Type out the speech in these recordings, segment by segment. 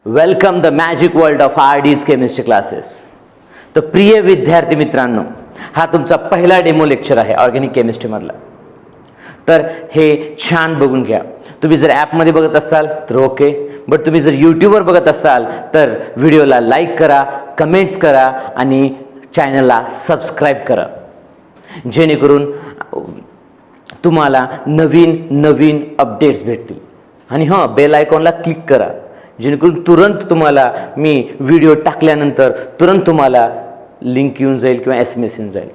Welcome the magic world of RD's chemistry classes. तर प्रिय विद्यार्थी मित्रांनो, हा तुमचा पहिला डेमो लेक्चर आहे ऑर्गॅनिक केमिस्ट्रीमधला. तर हे छान बघून घ्या. तुम्ही जर ॲपमध्ये बघत असाल तर ओके, बट तुम्ही जर यूट्यूबवर बघत असाल तर व्हिडिओला लाईक करा, कमेंट्स करा आणि चॅनलला सबस्क्राईब करा, जेणेकरून तुम्हाला नवीन नवीन अपडेट्स भेटतील. आणि हां, बेल आयकॉनला क्लिक करा, जेणेकरून तुरंत तुम्हाला मी व्हिडिओ टाकल्यानंतर तुरंत तुम्हाला लिंक येऊन जाईल किंवा SMS येऊन जाईल.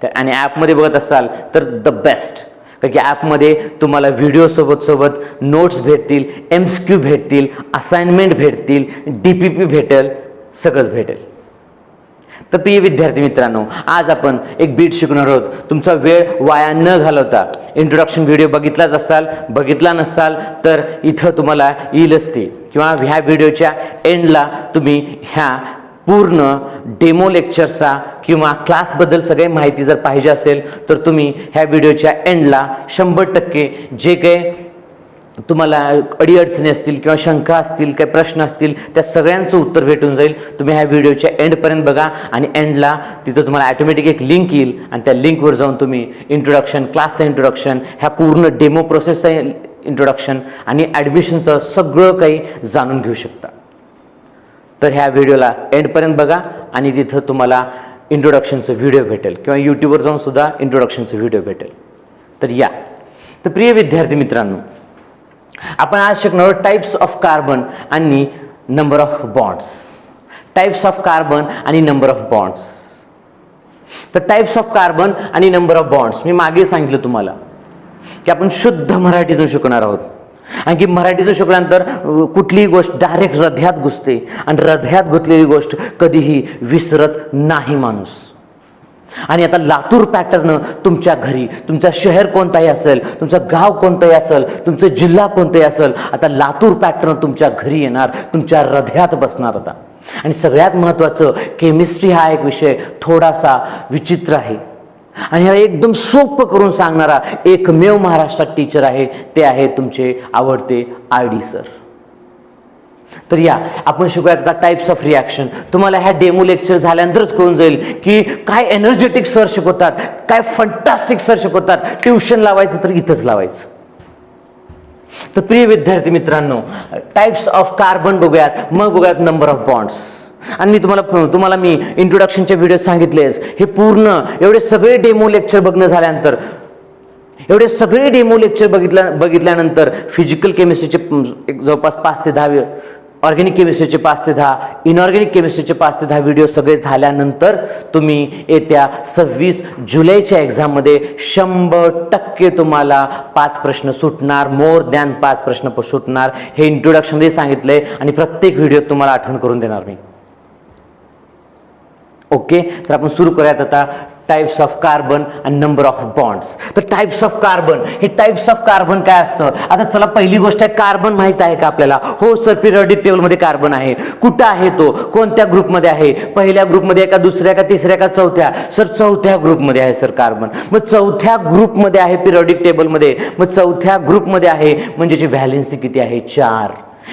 तर आणि ॲपमध्ये बघत असाल तर द बेस्ट, कारण की ॲपमध्ये तुम्हाला व्हिडिओसोबत सोबत नोट्स भेटतील, MCQ भेटतील, असाइनमेंट भेटतील, DPP भेटेल, सगळंच भेटेल. तर प्रिय विद्यार्थी मित्रांनो, आज आपण एक बीट शिकणार आहोत. तुमचा वेळ वाया न घालवता इंट्रोडक्शन व्हिडिओ बघितला नसाल तर इथं तुम्हाला येईलच ते, किंवा ह्या व्हिडिओच्या एंडला तुम्ही ह्या पूर्ण डेमो लेक्चरचा किंवा क्लासबद्दल सगळी माहिती जर पाहिजे असेल तर तुम्ही ह्या व्हिडिओच्या एंडला 100% जे काही तुम्हाला अडीअडचणी असतील किंवा शंका असतील, काही प्रश्न असतील, त्या सगळ्यांचं उत्तर भेटून जाईल. तुम्ही ह्या व्हिडिओच्या एंडपर्यंत बघा आणि एंडला तिथं तुम्हाला ॲटोमॅटिक एक लिंक येईल आणि त्या लिंकवर जाऊन तुम्ही इंट्रोडक्शन, क्लासचं इंट्रोडक्शन, ह्या पूर्ण डेमो प्रोसेसचं इंट्रोडक्शन आणि ॲडमिशनचं सगळं काही जाणून घेऊ शकता. तर ह्या व्हिडिओला एंडपर्यंत बघा आणि तिथं तुम्हाला इंट्रोडक्शनचं व्हिडिओ भेटेल किंवा यूट्यूबवर जाऊन सुद्धा इंट्रोडक्शनचं व्हिडिओ भेटेल. तर या. तर प्रिय विद्यार्थी मित्रांनो, आपण आज शिकणार आहोत टाइप्स ऑफ कार्बन आणि number of bonds. Types of carbon आणि नंबर ऑफ बॉन्ड्स. तर टाइप्स ऑफ कार्बन आणि नंबर ऑफ बॉन्ड्स मी मागे सांगितलं तुम्हाला की आपण शुद्ध मराठीतून शिकणार आहोत. आणि की मराठीतून शिकल्यानंतर कुठलीही गोष्ट डायरेक्ट हृदयात घुसते आणि हृदयात घुसलेली गोष्ट कधीही विसरत नाही माणूस. आणि आता लातूर पॅटर्न तुमच्या घरी, तुमचं शहर कोणताही असेल, तुमचं गाव कोणतंही असेल, तुमचं जिल्हा कोणताही असेल, आता लातूर पॅटर्न तुमच्या घरी येणार, तुमच्या हृदयात बसणार आता. आणि सगळ्यात महत्त्वाचं, केमिस्ट्री हा एक विषय थोडासा विचित्र आहे आणि हा एकदम सोपं करून सांगणारा एकमेव महाराष्ट्रात टीचर आहे, ते आहे तुमचे आवडते RD सर. तर या आपण शिकूयात आता टाइप्स ऑफ रिॲक्शन. तुम्हाला ह्या डेमो लेक्चर झाल्यानंतरच कळून जाईल की काय एनर्जेटिक सर शिकवतात, काय फंटास्टिक सर शिकवतात. ट्युशन लावायचं तर इथंच लावायचं. तर प्रिय विद्यार्थी मित्रांनो, टाइप्स ऑफ कार्बन बघूयात, मग बघूयात नंबर ऑफ बॉन्ड्स. आणि मी तुम्हाला मी इंट्रोडक्शनचे व्हिडिओ सांगितलेच. हे पूर्ण एवढे सगळे डेमो लेक्चर बघणं झाल्यानंतर, एवढे सगळे डेमो लेक्चर बघितल्यानंतर फिजिकल केमिस्ट्रीचे जवळपास 5 ते 10, ऑर्गॅनिक केमिस्ट्रीचे 5 ते 10, इनऑर्गॅनिक केमिस्ट्रीचे 5 ते 10 व्हिडिओ सगळे झाल्यानंतर तुम्ही येत्या 26 जुलैच्या एक्झाममध्ये 100% तुम्हाला 5 प्रश्न सुटणार, मोर दॅन 5 प्रश्न सुटणार. हे इंट्रोडक्शनमध्ये सांगितलंय आणि प्रत्येक व्हिडिओ तुम्हाला आठवण करून देणार मी. ओके, तर आपण सुरू करूयात आता टाइप्स ऑफ कार्बन आणि नंबर ऑफ बॉन्ड्स. तर टाइप्स ऑफ कार्बन, हे टाइप्स ऑफ कार्बन काय असतं? आता चला, पहिली गोष्ट आहे, कार्बन माहित आहे का आपल्याला? हो सर, पिरियडिक टेबलमध्ये कार्बन आहे. कुठं आहे तो? कोणत्या ग्रुपमध्ये आहे? पहिल्या ग्रुपमध्ये आहे का, दुसऱ्या का, तिसऱ्या का, चौथ्या? सर चौथ्या ग्रुपमध्ये आहे सर कार्बन. मग चौथ्या ग्रुपमध्ये आहे पिरियडिक टेबलमध्ये. मग चौथ्या ग्रुपमध्ये आहे म्हणजे याची व्हॅलेन्सी किती आहे? 4.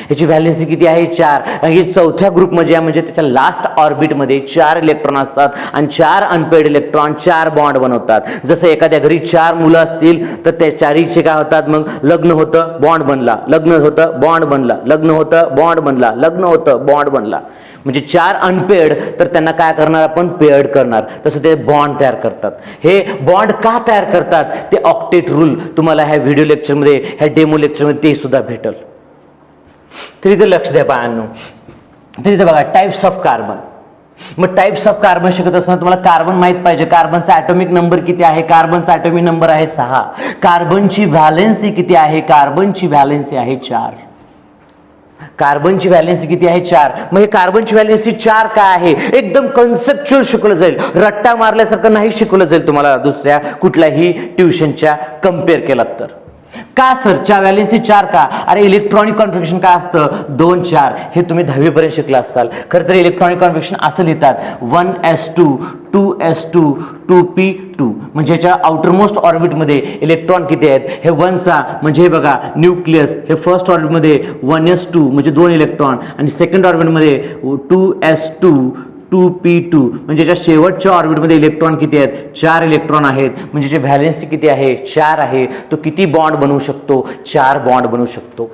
याची व्हॅलेन्सी किती आहे? 4. आणि चौथ्या ग्रुपमध्ये आहे म्हणजे त्याच्या लास्ट ऑर्बिटमध्ये 4 इलेक्ट्रॉन असतात आणि 4 अनपेड इलेक्ट्रॉन 4 बॉन्ड बनवतात. जसं एखाद्या घरी 4 मुलं असतील तर त्या 4चे काय होतात? मग लग्न होतं, बॉन्ड बनला, लग्न होतं, बॉन्ड बनला, लग्न होतं, बॉन्ड बनला, लग्न होतं, बॉन्ड बनला. म्हणजे 4 अनपेड, तर त्यांना काय करणार आपण? पेअर्ड करणार. तसं ते बॉन्ड तयार करतात. हे बॉन्ड का तयार करतात? ते ऑक्टेट रूल तुम्हाला ह्या व्हिडिओ लेक्चरमध्ये, ह्या डेमो लेक्चरमध्ये ते सुद्धा भेटेल. तर इथे लक्ष द्या बाळांनो. तर इथे बघा टाइप्स ऑफ कार्बन. मग टाइप्स ऑफ कार्बन शिकत असताना तुम्हाला कार्बन माहित पाहिजे. कार्बनचा ॲटॉमिक नंबर किती आहे? कार्बनचा ॲटॉमिक नंबर आहे 6. कार्बनची व्हॅलेन्सी किती आहे? कार्बनची व्हॅलेन्सी आहे 4. कार्बनची व्हॅलेन्सी किती आहे? 4. मग हे कार्बनची व्हॅलेन्सी 4 काय आहे? एकदम कन्सेप्च्युअल शिकवलं जाईल, रट्टा मारल्यासारखं नाही शिकवलं जाईल तुम्हाला दुसऱ्या कुठल्याही ट्युशनच्या कम्पेअर केलात तर. का सर 4 व्हॅलेन्सी 4 का? अरे इलेक्ट्रॉनिक कॉन्फिगरेशन काय असतं? 2 4. हे तुम्ही 10वी पर्यंत शिकला असाल. खरं तर इलेक्ट्रॉनिक कॉन्फिगरेशन असं लिहितात 1s2 2s2 2p2 म्हणजे याच्या आउटरमोस्ट ऑर्बिटमध्ये इलेक्ट्रॉन किती आहेत, हे 1चा म्हणजे हे बघा न्यूक्लियस, हे फर्स्ट ऑर्बिटमध्ये 1s2 म्हणजे 2 इलेक्ट्रॉन आणि सेकंड ऑर्बिटमध्ये 2s2 2p2 म्हणजे याच्या शेवटच्या ऑर्बिटमध्ये इलेक्ट्रॉन किती आहेत, 4 इलेक्ट्रॉन आहेत. म्हणजे याची व्हॅलेन्सी किती आहे, 4 आहे. तो किती बॉन्ड बनवू शकतो, 4 बॉन्ड बनवू शकतो.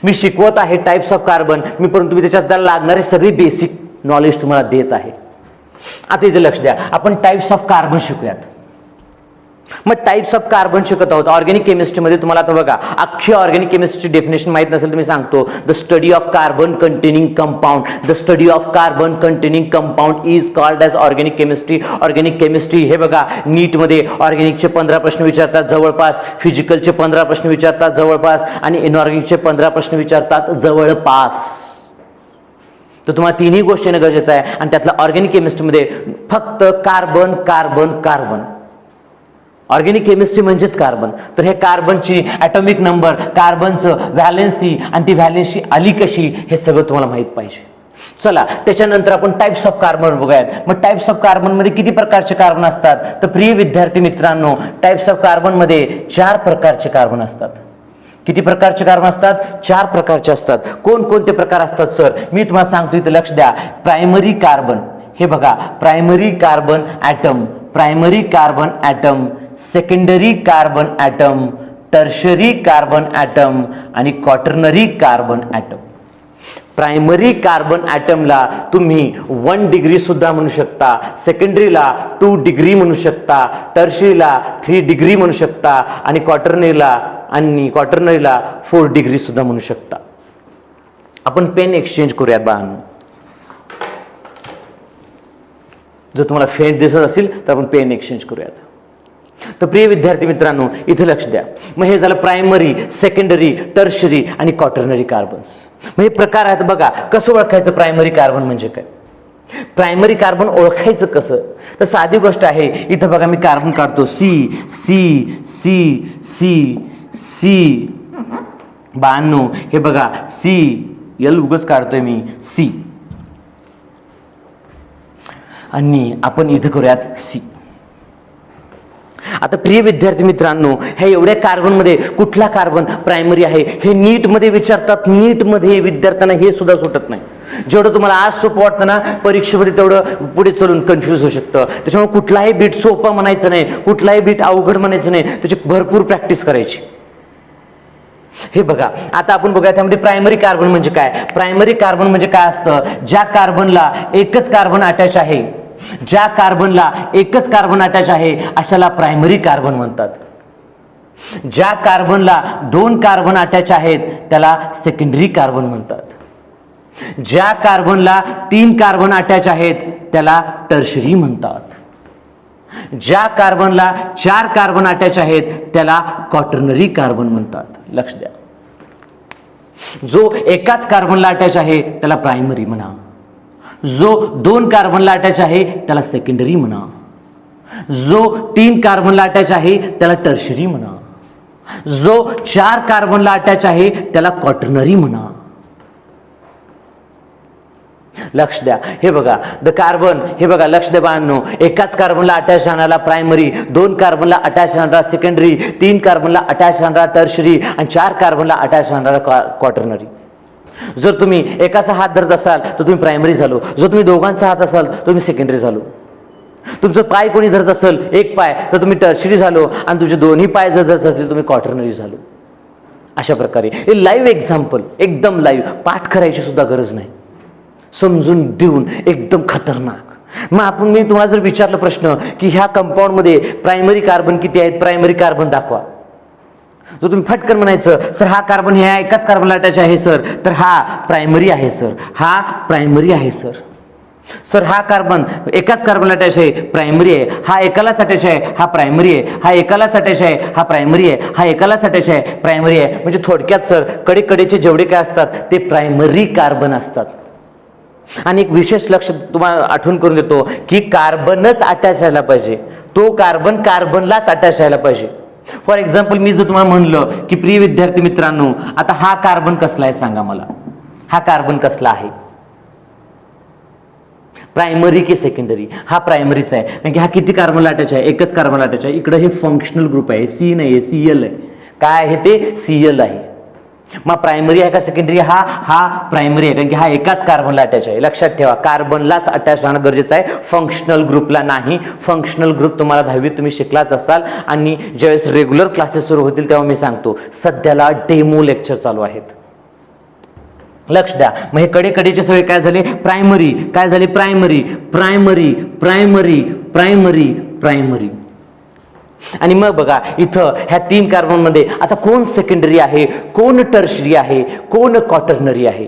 मी शिकवत आहे टाइप्स ऑफ कार्बन मी, परंतु मी त्याच्यात त्याला लागणारे सगळी बेसिक नॉलेज तुम्हाला देत आहे. आता इथे लक्ष द्या, आपण टाइप्स ऑफ कार्बन शिकूयात. मग टाइप्स ऑफ कार्बन शिकत आहोत ऑर्गॅनिक केमिस्ट्रीमध्ये. तुम्हाला आता बघा अख्खी ऑर्गॅनिक केमिस्ट्रीची डेफिनेशन माहित नसेल तर मी सांगतो. The study of carbon containing compound, the study of carbon containing compound is called as organic chemistry. Organic chemistry हे बघा नीटमध्ये ऑर्गॅनिकचे 15 प्रश्न विचारतात जवळपास, फिजिकलचे 15 प्रश्न विचारतात जवळपास आणि इनऑर्गॅनिकचे 15 प्रश्न विचारतात जवळपास. तर तुम्हाला तिन्ही गोष्टी येणं गरजेचं आहे. आणि त्यातलं ऑर्गॅनिक केमिस्ट्रीमध्ये फक्त carbon carbon carbon, organic chemistry म्हणजेच कार्बन. तर हे कार्बनची ॲटॉमिक नंबर, कार्बनचं व्हॅलेन्सी आणि ती व्हॅलेन्सी आली कशी हे सगळं तुम्हाला माहीत पाहिजे. चला त्याच्यानंतर आपण टाइप्स ऑफ कार्बन बघूयात. मग टाइप्स ऑफ कार्बनमध्ये किती प्रकारचे कार्बन असतात, तर प्रिय विद्यार्थी मित्रांनो टाइप्स ऑफ कार्बनमध्ये 4 प्रकारचे कार्बन असतात. किती प्रकारचे कार्बन असतात, 4 प्रकारचे असतात. कोणकोणते प्रकार असतात सर, मी तुम्हाला सांगतो, इथे लक्ष द्या. प्रायमरी कार्बन, हे बघा primary carbon atom, primary carbon atom, secondary carbon atom, tertiary carbon atom आणि quaternary carbon atom. Primary carbon ॲटमला तुम्ही 1 डिग्री सुद्धा म्हणू शकता, सेकंडरीला 2 डिग्री म्हणू शकता, टर्शरीला 3 डिग्री म्हणू शकता आणि क्वाटर्नरीला 4 डिग्री सुद्धा म्हणू शकता. आपण पेन एक्सचेंज करूयात बाळांनो. जर तुम्हाला फेंट दिसत असेल तर आपण पेन एक्सचेंज करूयात. तर प्रिय विद्यार्थी मित्रांनो इथे लक्ष द्या. मग हे झालं प्रायमरी, सेकंडरी, टर्शरी आणि क्वाटर्नरी कार्बन्स. मग हे प्रकार आहेत बघा. कसं ओळखायचं प्रायमरी कार्बन म्हणजे काय, प्रायमरी कार्बन ओळखायचं कसं, तर साधी गोष्ट आहे. इथं बघा मी कार्बन काढतो, C C C C C. 92 हे बघा सी, एल उगच काढतोय मी, सी. आणि आपण इथं करूयात सी. आता प्रिय विद्यार्थी मित्रांनो हे एवढ्या कार्बनमध्ये कुठला कार्बन प्रायमरी आहे हे नीटमध्ये विचारतात. नीटमध्ये विद्यार्थ्यांना हे सुद्धा सुटत नाही. जेवढं तुम्हाला आज सोपं वाटतं ना परीक्षेमध्ये तेवढं पुढे चलून कन्फ्यूज होऊ शकतं. त्याच्यामुळे कुठलाही बीट सोपं म्हणायचं नाही, कुठलाही बीट अवघड म्हणायचं नाही, त्याची भरपूर प्रॅक्टिस करायची. हे बघा आता आपण बघूया त्यामध्ये प्रायमरी कार्बन म्हणजे काय. प्रायमरी कार्बन म्हणजे काय असतं, ज्या कार्बनला एकच कार्बन अटॅच आहे, ज्या कार्बनला एकच कार्बन अटॅच आहे अशाला प्रायमरी कार्बन म्हणतात. ज्या कार्बनला 2 कार्बन अटॅच आहेत त्याला सेकंडरी कार्बन म्हणतात. ज्या कार्बनला 3 कार्बन अटॅच आहेत त्याला टर्शरी म्हणतात. ज्या कार्बनला 4 कार्बन अटॅच आहेत त्याला क्वाटर्नरी कार्बन म्हणतात. लक्ष द्या, जो एकाच कार्बनला अटॅच आहे त्याला प्रायमरी म्हणा, जो 2 कार्बनला अटॅच आहे त्याला सेकंडरी म्हणा, जो 3 कार्बनला अटॅच आहे त्याला टर्शरी म्हणा, जो 4 कार्बनला अटॅच आहे त्याला क्वाटर्नरी म्हणा. लक्ष द्या, हे बघा द कार्बन, हे बघा लक्ष द्या बाळांनो, एकाच कार्बनला अटॅच राहणारा प्रायमरी, 2 कार्बनला अटॅच राहणारा सेकंडरी, 3 कार्बनला अटॅच राहणारा टर्शरी आणि 4 कार्बनला अटॅच राहणारा क्वाटर्नरी. जर तुम्ही एकाचा हात धरत असाल तर तुम्ही प्रायमरी झालो, जर तुम्ही दोघांचा हात असाल तर तुम्ही सेकंडरी झालो. तुमचं पाय कोणी धरत असेल एक पाय तर तुम्ही टर्शरी झालो आणि तुमचे दोन्ही पाय जर धरत असतील तुम्ही क्वाटर्नरी झालो. अशा प्रकारे हे लाईव्ह एक्झाम्पल, एकदम लाईव्ह, पाठ करायची सुद्धा गरज नाही, समजून देऊन एकदम खतरनाक. मग मी तुम्हाला जर विचारलं प्रश्न की ह्या कंपाऊंडमध्ये प्रायमरी कार्बन किती आहेत, प्रायमरी कार्बन दाखवा, जर तुम्ही फटकन म्हणायचं सर हा कार्बन ह्या एकाच कार्बनला अटॅच आहे सर, तर हा प्रायमरी आहे सर, हा प्रायमरी आहे सर. सर हा कार्बन एकाच कार्बनला अटॅच आहे, प्रायमरी आहे. हा एकालाच अटॅच आहे, हा प्रायमरी आहे. हा एकालाच अटॅच आहे, हा प्रायमरी आहे. हा एकालाच अटॅच आहे, प्रायमरी आहे. म्हणजे थोडक्यात सर कडेचे जेवढे काय असतात ते प्रायमरी कार्बन असतात. आणि एक विशेष लक्ष तुम्हाला आठवण करून देतो की कार्बनच अटॅच व्हायला पाहिजे, तो कार्बन कार्बनलाच अटॅच व्हायला पाहिजे. फॉर एक्झाम्पल मी जर तुम्हाला म्हणलं की प्रिय विद्यार्थी मित्रांनो आता हा कार्बन कसला आहे सांगा मला, हा कार्बन कसला आहे, प्रायमरी की सेकंडरी? हा प्रायमरीचा आहे, कारण की हा किती कार्बन अटॅच आहे? एकच कार्बन अटॅच आहे. इकडे हे फंक्शनल ग्रुप आहे, सी नाही, सीएल आहे. काय आहे ते? सीएल आहे. मग प्रायमरी आहे का सेकंडरी? हा प्रायमरी आहे, कारण की हा एकाच कार्बनला अटॅच आहे. लक्षात ठेवा, कार्बनलाच अटॅच राहणं गरजेचं आहे, फंक्शनल ग्रुपला नाही. फंक्शनल ग्रुप तुम्हाला 10वीत तुम्ही शिकलाच असाल, आणि ज्यावेळेस रेग्युलर क्लासेस सुरू होतील तेव्हा मी सांगतो. सध्याला डेमो लेक्चर चालू आहेत, लक्ष द्या. मग हे कडेचे सगळे काय झाले? प्रायमरी. काय झाले? Primary, primary, primary, primary, primary. आणि मग बघा इथं ह्या 3 कार्बनमध्ये आता कोण सेकंडरी आहे, कोण टर्शरी आहे, कोण क्वाटर्नरी आहे?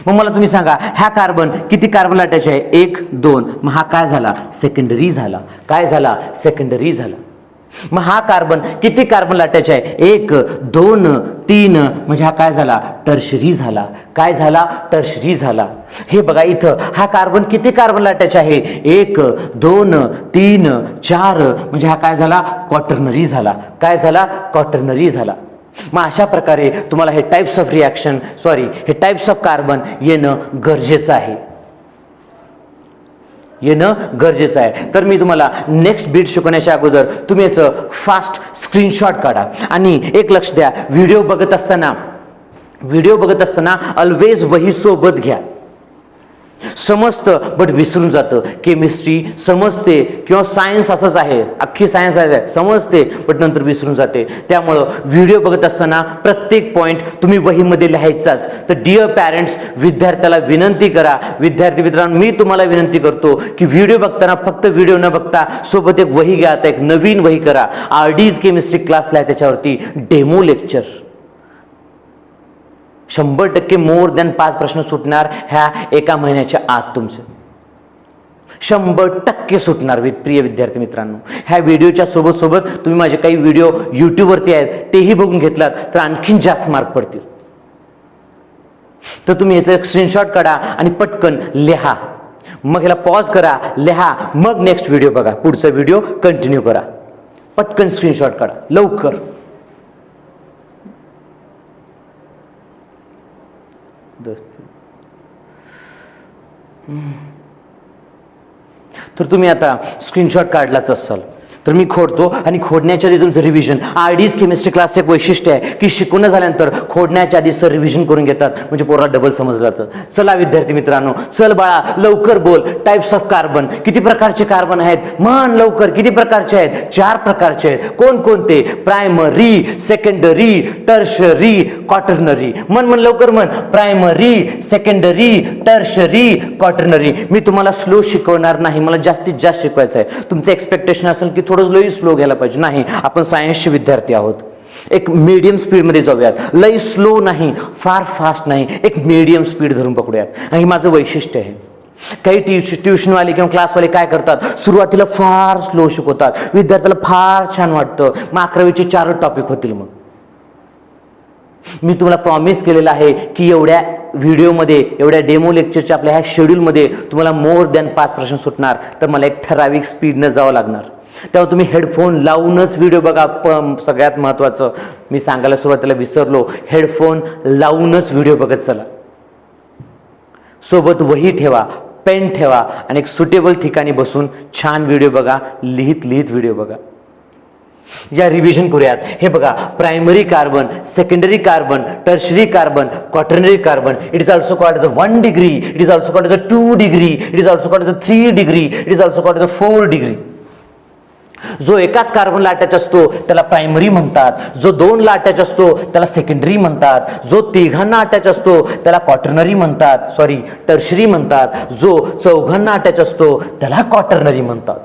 मग मला तुम्ही सांगा, ह्या कार्बन किती कार्बन अटॅच आहे? 1 2. मग हा काय झाला? सेकंडरी झाला. काय झाला? सेकंडरी झाला. मग हा कार्बन किती कार्बन अटॅच आहे? 1 2 3. म्हणजे हा काय झाला? टर्शरी झाला. काय झाला? टर्शरी झाला. हे बघा इथं हा कार्बन किती कार्बन अटॅच आहे? 1 2 3 4. म्हणजे हा काय झाला? क्वाटर्नरी झाला. काय झाला? क्वाटर्नरी झाला. मग अशा प्रकारे तुम्हाला हे टाइप्स ऑफ रिॲक्शन हे टाइप्स ऑफ कार्बन येणं गरजेचं आहे, येणं गरजेचं आहे. तर मी तुम्हाला नेक्स्ट बीट शिकवण्याच्या अगोदर तुम्ही याचं फास्ट स्क्रीनशॉट काढा. आणि एक लक्ष द्या, व्हिडिओ बघत असताना ऑलवेज वही सोबत घ्या. समजतं बट विसरून जातं. केमिस्ट्री समजते किंवा सायन्स असंच आहे, अख्खी सायन्स आहे, समजते बट नंतर विसरून जाते. त्यामुळं व्हिडिओ बघत असताना प्रत्येक पॉईंट तुम्ही वहीमध्ये लिहायचाच. तर डिअर पॅरेंट्स, विद्यार्थ्याला विनंती करा, विद्यार्थी मित्रांनो मी तुम्हाला विनंती करतो की व्हिडिओ बघताना फक्त व्हिडिओ न बघता सोबत एक वही घ्या, एक नवीन वही करा. RD's केमिस्ट्री क्लासला आहे, त्याच्यावरती डेमो लेक्चर 100% मोर दॅन 5 प्रश्न सुटणार ह्या एका महिन्याच्या आत. तुमचं 100% सुटणार. प्रिय विद्यार्थी मित्रांनो, ह्या व्हिडिओच्या सोबत तुम्ही माझे काही व्हिडिओ यूट्यूबवरती आहेत तेही बघून घेतलात तर आणखीन जास्त मार्क पडतील. तर तुम्ही याचा एक स्क्रीनशॉट काढा आणि पटकन लिहा. मग ह्याला पॉज करा, लिहा, मग नेक्स्ट व्हिडिओ बघा, पुढचा व्हिडिओ कंटिन्यू करा. पटकन स्क्रीनशॉट काढा लवकर. तर तुम्ही आता स्क्रीनशॉट काढलाच असाल, तर मी खोडतो आणि खोडण्याच्या आधी तुमचं रिव्हिजन. RD's केमिस्ट्री क्लासचं एक वैशिष्ट्य आहे की शिकवणं झाल्यानंतर खोडण्याच्या आधी सर रिव्हिजन करून घेतात, म्हणजे पोराला डबल समजलं जातं. चला विद्यार्थी मित्रांनो, चल बाळा लवकर बोल. टाइप्स ऑफ कार्बन, किती प्रकारचे कार्बन आहेत? म्हण लवकर, किती प्रकारचे आहेत? 4 प्रकारचे आहेत. कोणकोणते? Primary, secondary, tertiary, quaternary. म्हण लवकर म्हण. Primary, secondary, tertiary, quaternary. मी तुम्हाला स्लो शिकवणार नाही, मला जास्तीत जास्त शिकवायचं आहे. तुमचं एक्सपेक्टेशन असेल की थोडं लई स्लो घ्यायला पाहिजे, नाही, आपण सायन्सचे विद्यार्थी आहोत. एक मीडियम स्पीडमध्ये जाऊयात. लई स्लो नाही, फार फास्ट नाही, एक मीडियम स्पीड धरून पकडूयात. आणि माझं वैशिष्ट्य आहे. काही ट्युशनवाले किंवा क्लासवाले काय करतात, सुरुवातीला फार स्लो शिकवतात, विद्यार्थ्याला फार छान वाटतं, मग 11वीचे 4 टॉपिक होतील. मग मी तुम्हाला प्रॉमिस केलेलं आहे की एवढ्या व्हिडिओमध्ये, एवढ्या डेमो लेक्चरच्या आपल्या ह्या शेड्यूलमध्ये तुम्हाला मोर दॅन 5 प्रश्न सुटणार. तर मला एक ठराविक स्पीडनं जावं लागणार. तेव्हा तुम्ही हेडफोन लावूनच व्हिडिओ बघा. सगळ्यात महत्त्वाचं मी सांगायला सुरुवातीला विसरलो, हेडफोन लावूनच व्हिडिओ बघत चला. सोबत वही ठेवा, पेन ठेवा आणि एक सुटेबल ठिकाणी बसून छान व्हिडिओ बघा, लिहित व्हिडिओ बघा. या रिव्हिजन करूयात. हे बघा, primary carbon, secondary carbon, tertiary carbon, quaternary carbon. It is also called as a 1 degree, it is also called as a 2 degree, it is also called as a 3 degree, it is also called as a 4 degree. जो एकाच कार्बनला attach असतो त्याला primary म्हणतात, जो 2ला attach असतो त्याला secondary म्हणतात, जो 3घांना अटॅच असतो त्याला क्वाटर्नरी म्हणतात, टर्शरी म्हणतात, जो 4घांना अटॅच असतो त्याला क्वाटर्नरी म्हणतात.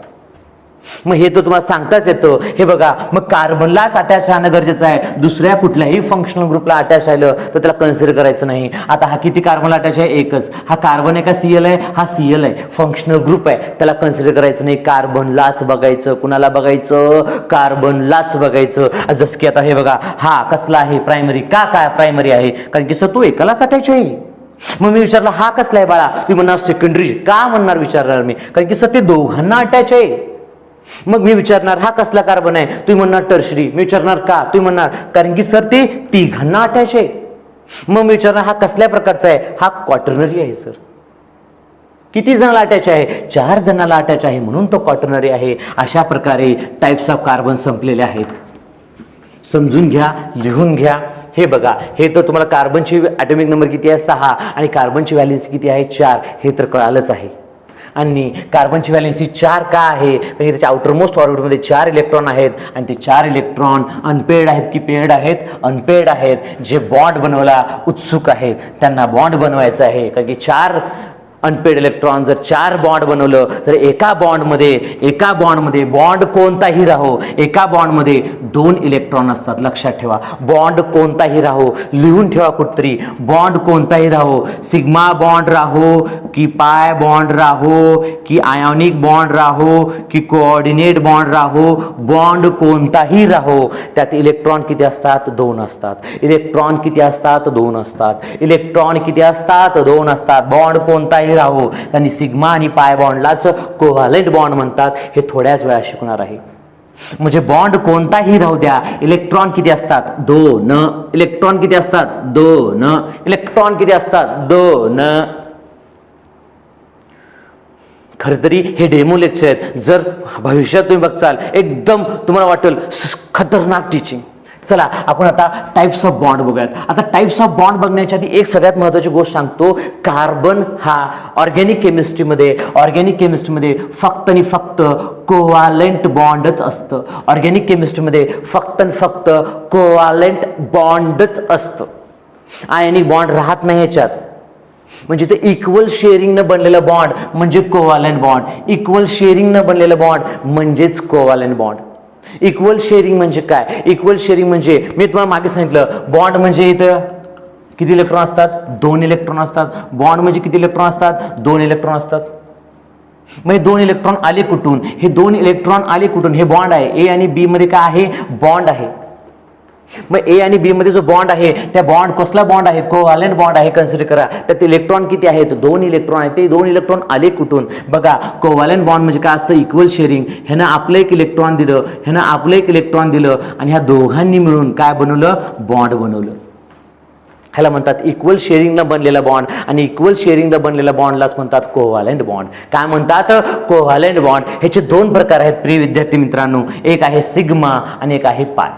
मग हे तर तुम्हाला सांगताच येतं. हे बघा, मग कार्बनलाच अटॅच राहणं गरजेचं आहे. दुसऱ्या कुठल्याही फंक्शनल ग्रुपला अटॅच राहिलं तर त्याला कन्सिडर करायचं नाही. आता हा किती कार्बनला अटॅच आहे? एकच. हा कार्बन आहे का सीएल आहे? हा सीएल आहे, फंक्शनल ग्रुप आहे, त्याला कन्सिडर करायचं नाही. कार्बनलाच बघायचं. कुणाला बघायचं? कार्बनलाच बघायचं. जसं की आता हे बघा, हा कसला आहे? प्रायमरी. काय प्रायमरी आहे? कारण की सर तो एकालाच अटॅच आहे. मग मी विचारलं हा कसला आहे बाळा? तुम्ही म्हणणार सेकंडरी. का म्हणणार विचारणार मी? कारण की सर ते 2घांना अटॅच आहे. मग मी विचारणार हा कसला कार्बन आहे? तुम्ही म्हणणार टर्शरी. मी विचारणार का? तुम्ही म्हणणार कारण की सर ते 3घांना अटॅच आहे. मग मी विचारणार हा कसल्या प्रकारचा आहे? हा क्वाटर्नरी आहे सर. किती जणांना अटॅच आहे? 4 जणांना अटॅच आहे, म्हणून तो क्वाटर्नरी आहे. अशा प्रकारे टाइप्स ऑफ कार्बन संपलेले आहेत. समजून घ्या, लिहून घ्या. हे बघा, हे तर तुम्हाला कार्बनची ॲटॉमिक नंबर किती आहे? 6 आणि कार्बनची व्हॅलेन्सी किती आहे? 4. हे तर कळालंच आहे. आणि कार्बनची व्हॅलेन्सी 4 का आहे? म्हणजे त्याच्या आउटरमोस्ट ऑर्बिटमध्ये 4 इलेक्ट्रॉन आहेत आणि ते 4 इलेक्ट्रॉन अनपेड आहेत की पेड आहेत? अनपेड आहेत. जे बॉन्ड बनवायला उत्सुक आहेत त्यांना बॉन्ड बनवायचं आहे, कारण की 4 अनपेड इलेक्ट्रॉन जर 4 बॉन्ड बनवलं तर एका बॉन्डमध्ये बॉन्ड कोणताही राहो, एका बॉन्डमध्ये 2 इलेक्ट्रॉन असतात. लक्षात ठेवा, बॉन्ड कोणताही राहो, लिहून ठेवा कुठतरी. बॉन्ड कोणताही राहो, सिग्मा बॉन्ड राहो की पाय बॉन्ड राहो की आयोनिक बॉन्ड राहो की कोऑर्डिनेट बॉन्ड राहो, बॉन्ड कोणताही राहो, त्यात इलेक्ट्रॉन किती असतात? 2 असतात. इलेक्ट्रॉन किती असतात? 2 असतात. इलेक्ट्रॉन किती असतात? 2 असतात. बॉन्ड कोणताही राहो, त्यांनी सिग्मा आणि पाय बॉन्डलाच कोव्हॅलेंट बॉन्ड म्हणतात. हे थोड्याच वेळा शिकणार आहे. म्हणजे बॉन्ड कोणताही राहू द्या, इलेक्ट्रॉन किती असतात? 2. इलेक्ट्रॉन किती असतात? 2. इलेक्ट्रॉन किती असतात? 2. खरं तरी हे डेमो लेक्चर आहेत. जर भविष्यात तुम्ही बघचाल एकदम तुम्हाला वाटेल खतरनाक टीचिंग. चला आपण आता टाइप्स ऑफ बॉन्ड बघूयात. आता टाइप्स ऑफ बॉन्ड बघण्याच्या आधी एक सगळ्यात महत्त्वाची गोष्ट सांगतो. कार्बन हा ऑर्गॅनिक केमिस्ट्रीमध्ये फक्त आणि फक्त कोव्हॅलेंट बॉन्डच असतं. ऑर्गॅनिक केमिस्ट्रीमध्ये फक्त आणि फक्त कोव्हॅलेंट बॉन्डच असतं. आयनिक बॉन्ड राहत नाही ह्याच्यात. म्हणजे ते इक्वल शेअरिंगनं बनलेलं बॉन्ड म्हणजे कोव्हॅलेंट बॉन्ड. इक्वल शेअरिंगनं बनलेलं बॉन्ड म्हणजेच कोव्हॅलेंट बॉन्ड. इक्वल शेअरिंग म्हणजे काय? इक्वल शेअरिंग म्हणजे मी तुम्हाला मागे सांगितलं, बॉन्ड म्हणजे इथं किती इलेक्ट्रॉन असतात? 2 इलेक्ट्रॉन असतात. बॉन्ड म्हणजे किती इलेक्ट्रॉन असतात? 2 इलेक्ट्रॉन असतात. मग 2 इलेक्ट्रॉन आले कुठून? हे 2 इलेक्ट्रॉन आले कुठून? हे बॉन्ड आहे. ए आणि बी मध्ये काय आहे? बॉन्ड आहे. मग ए आणि बी मध्ये जो बॉन्ड आहे, त्या बॉन्ड कसला बॉन्ड आहे? कोव्हॅलेंट बॉन्ड आहे. कन्सिडर करा. त्यात इलेक्ट्रॉन किती आहेत? 2 इलेक्ट्रॉन आहेत. ते 2 इलेक्ट्रॉन आले कुठून? बघा, कोव्हॅलेंट बॉन्ड म्हणजे काय असतं? Equal sharing. ह्यानं आपलं एक इलेक्ट्रॉन दिलं, ह्यानं आपलं एक इलेक्ट्रॉन दिलं आणि ह्या दोघांनी मिळून काय बनवलं? बॉन्ड बनवलं. ह्याला म्हणतात इक्वल शेअरिंगनं बनलेला बॉन्ड. आणि इक्वल शेअरिंगनं बनलेल्या बॉन्डलाच म्हणतात कोव्हॅलेंट बॉन्ड. काय म्हणतात? Covalent bond. ह्याचे 2 प्रकार आहेत प्रिय विद्यार्थी मित्रांनो. एक आहे सिग्मा आणि एक आहे पाय.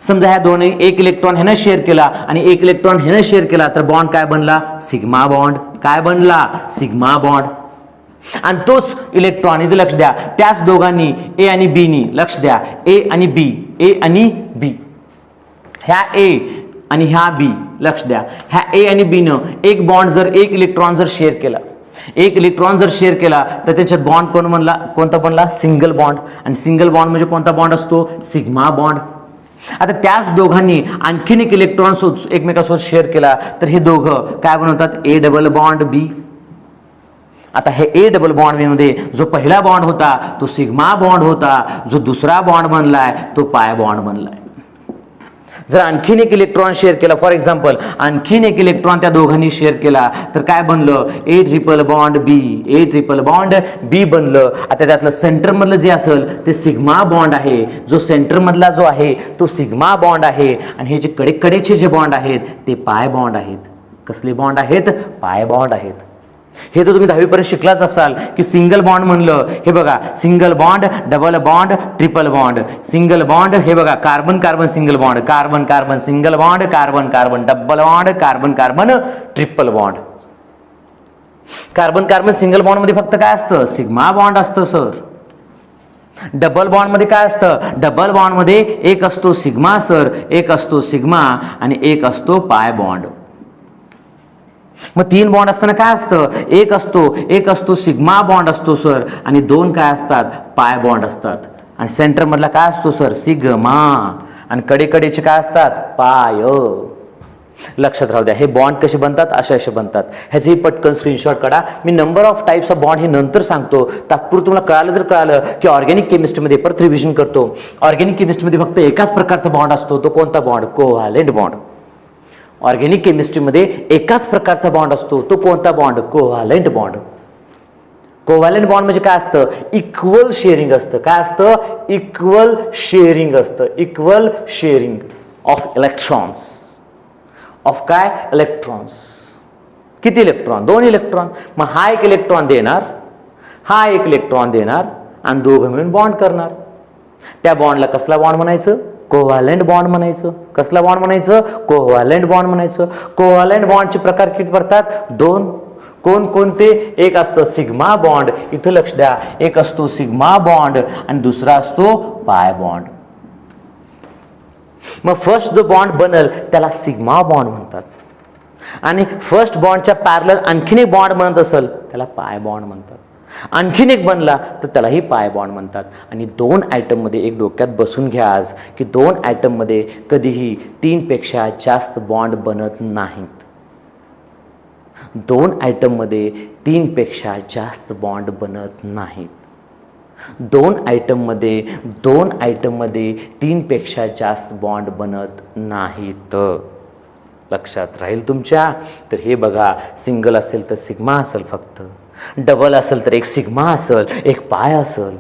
समजा ह्या दोन्ही एक इलेक्ट्रॉन ह्यानं शेअर केला आणि एक इलेक्ट्रॉन ह्यानं शेअर केला तर बॉन्ड काय बनला? Sigma bond. काय बनला? Sigma bond. आणि तोच इलेक्ट्रॉन इथे लक्ष द्या, त्याच दोघांनी ए आणि बी नी, लक्ष द्या, ए आणि बी, ह्या ए आणि ह्या बी, लक्ष द्या, ह्या ए आणि बी न एक बॉन्ड जर एक इलेक्ट्रॉन जर शेअर केला, एक इलेक्ट्रॉन जर शेअर केला तर त्याच्यात बॉन्ड कोणता बनला? Single bond. आणि सिंगल बॉन्ड म्हणजे कोणता बॉन्ड असतो? Sigma bond. आता त्याच दोघांनी आणखीन एक इलेक्ट्रॉन एकमेकांसोबत शेअर केला तर हे दोघं काय बनवतात? ए डबल बॉन्ड बी. आता हे ए डबल बॉन्ड बी मध्ये जो पहिला बॉन्ड होता तो सिग्मा बॉन्ड होता, जो दुसरा बॉन्ड बनलाय तो पाय बॉन्ड बनलाय. जर आणखीन एक इलेक्ट्रॉन शेअर केला, फॉर एक्झाम्पल आणखीन एक इलेक्ट्रॉन त्या दोघांनी शेअर केला तर काय बनलं? ए ट्रिपल बॉन्ड बी बनलं. आता त्यातलं सेंटर मधलं जे असेल ते सिग्मा बॉन्ड आहे. जो सेंटर मधला जो आहे तो सिग्मा बॉन्ड आहे. आणि हे जे कडेचे जे बॉन्ड आहेत ते पाय बॉन्ड आहेत. कसले बॉन्ड आहेत? पाय बॉन्ड आहेत. हे तर तुम्ही 10वी पर्यंत शिकलाच असाल की सिंगल बॉन्ड म्हणलं, हे बघा single bond, double bond, triple bond. Single bond हे बघा carbon carbon single bond, carbon carbon single bond, carbon carbon double bond, carbon carbon triple bond. Carbon carbon single bond मध्ये फक्त काय असतं? सिग्मा बॉन्ड असतं सर. डबल बॉन्ड मध्ये काय असतं? डबल बॉन्ड मध्ये एक असतो सिग्मा सर, एक असतो सिग्मा आणि एक असतो पाय बॉन्ड. मग 3 बॉन्ड असताना काय असतं? एक असतो सिग्मा बॉन्ड असतो सर आणि 2 काय असतात? पाय बॉन्ड असतात. आणि सेंटर मधला काय असतो सर? सिग्मा. आणि कडेचे काय असतात? पाय. लक्षात राहू द्या. हे बॉन्ड कसे बनतात? असे बनतात. ह्याचेही पटकन स्क्रीनशॉट काढा. मी number of types of bond हे नंतर सांगतो. तात्पुरतं तुम्हाला कळालं की ऑर्गॅनिक केमिस्ट्रीमध्ये परत रिव्हिजन करतो. ऑर्गॅनिक केमिस्ट्रीमध्ये फक्त एकाच प्रकारचा बॉन्ड असतो. तो कोणता बॉन्ड? Covalent bond. ऑर्गॅनिक केमिस्ट्रीमध्ये एकाच प्रकारचा बॉन्ड असतो. तो कोणता bond? Covalent bond. Covalent bond म्हणजे काय असतं? इक्वल शेअरिंग असतं. काय असतं? इक्वल शेअरिंग असतं. Equal sharing of electrons. Of काय? इलेक्ट्रॉन्स. किती इलेक्ट्रॉन? 2 इलेक्ट्रॉन. मग हा एक इलेक्ट्रॉन देणार, हा एक इलेक्ट्रॉन देणार आणि दोघं मिळून बॉन्ड करणार. त्या बॉन्डला कसला बॉन्ड म्हणायचं? कोव्हॅलेंट बॉन्ड म्हणायचं. कसला बॉन्ड म्हणायचं? कोव्हॅलेंट बॉन्ड म्हणायचं. कोव्हॅलेंट बॉन्डचे प्रकार किती पडतात? 2. कोणते? एक असतं सिग्मा बॉन्ड, इथं लक्ष द्या, एक असतो सिग्मा बॉन्ड आणि दुसरा असतो पाय बॉन्ड. मग फर्स्ट जो बॉन्ड बनल त्याला सिग्मा बॉन्ड म्हणतात आणि फर्स्ट बॉन्डच्या पॅरलल आणखीन एक बॉन्ड बनत असेल त्याला पाय बॉन्ड म्हणतात. आणखीन एक बनला तर त्यालाही पाय बॉन्ड म्हणतात. आणि 2 आयटममध्ये एक डोक्यात बसून घ्या आज की 2 आयटममध्ये कधीही 3 पेक्षा जास्त बॉन्ड बनत नाहीत. 2 आयटममध्ये 3 पेक्षा जास्त बॉन्ड बनत नाहीत. 2 आयटममध्ये 3 पेक्षा जास्त बॉन्ड बनत नाहीत. लक्षात राहील तुमच्या? तर हे बघा, सिंगल असेल तर सिग्मा असेल, फक्त डबल असेल तर एक सिग्मा असेल, एक पाय असेल,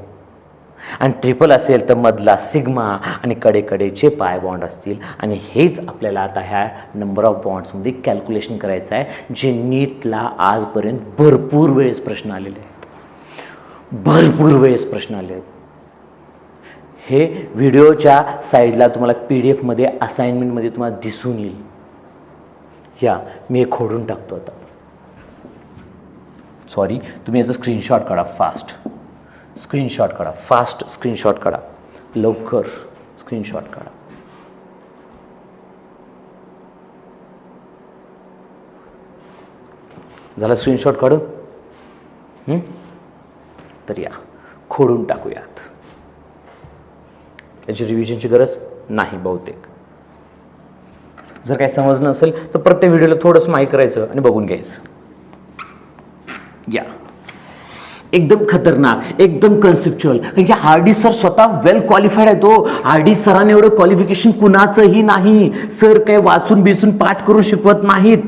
आणि ट्रिपल असेल तर मधला सिग्मा आणि कडेकडेचे पाय बॉन्ड असतील. आणि हेच आपल्याला आता ह्या नंबर ऑफ बॉन्ड्समध्ये कॅल्क्युलेशन करायचं आहे, जे नीटला आजपर्यंत भरपूर वेळेस प्रश्न आलेले आहेत. भरपूर वेळेस प्रश्न आले आहेत. हे व्हिडिओच्या साईडला तुम्हाला PDF मध्ये असाइनमेंटमध्ये तुम्हाला दिसून येईल. या मी हे खोडून टाकतो आता. सॉरी, तुम्ही याचा स्क्रीनशॉट काढा. फास्ट स्क्रीनशॉट काढा, लवकर स्क्रीनशॉट काढा. झाला स्क्रीनशॉट काढून? तर या खोडून टाकूयात. याची रिव्हिजनची गरज नाही बहुतेक. जर काही समजलं नसेल तर प्रत्येक व्हिडिओला थोडंसं माहीत करायचं आणि बघून घ्यायचं. या एकदम खतरनाक, एकदम कन्सेप्च्युअल. कारण की हार्डी सर स्वतः वेल क्वालिफाईड आहे. तो हार्डी सरांनी एवढं क्वालिफिकेशन कुणाचंही नाही. सर काही वाचून बिचून पाठ करून शिकवत नाहीत.